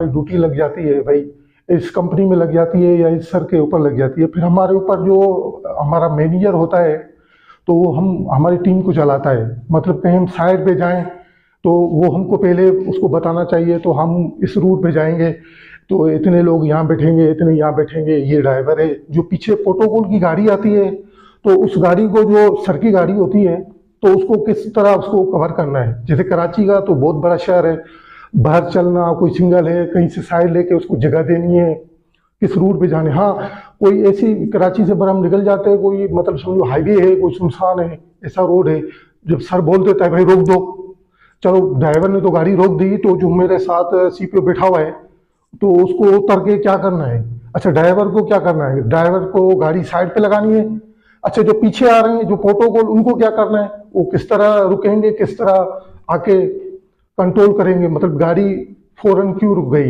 Duty लग जाती है भाई, इस कंपनी में लग जाती है या इस सर के ऊपर लग जाती है, फिर हमारे ऊपर जो हमारा मैनेजर होता है तो वो हमारी टीम को चलाता है। मतलब कहीं हम साइड पे जाएं तो वो हमको पहले उसको बताना चाहिए, तो हम इस रूट पे जाएंगे तो इतने लोग यहाँ बैठेंगे, इतने यहाँ बैठेंगे, ये ड्राइवर है। जो पीछे प्रोटोकॉल की गाड़ी आती है तो उस गाड़ी को, जो सर की गाड़ी होती है, तो उसको किस तरह उसको कवर करना है। जैसे कराची का तो बहुत बड़ा शहर है, बाहर चलना, कोई सिंगल है, कहीं से साइड लेके उसको जगह देनी है, किस रूट पे जाने। हाँ, कोई ऐसी कराची से हम निकल जाते हैं, कोई मतलब समझो हाईवे है, कोई सुनसान है, ऐसा रोड है, जब सर बोल देता है भाई रोक दो, चलो ड्राइवर ने तो गाड़ी रोक दी, तो जो मेरे साथ सीट पे बैठा हुआ है तो उसको उतर के क्या करना है। अच्छा, ड्राइवर को क्या करना है, ड्राइवर को गाड़ी साइड पे लगानी है। अच्छा, जो पीछे आ रहे हैं जो प्रोटोकॉल, उनको क्या करना है, वो किस तरह रुकेंगे, किस तरह आके कंट्रोल करेंगे, मतलब गाड़ी फौरन क्यों रुक गई।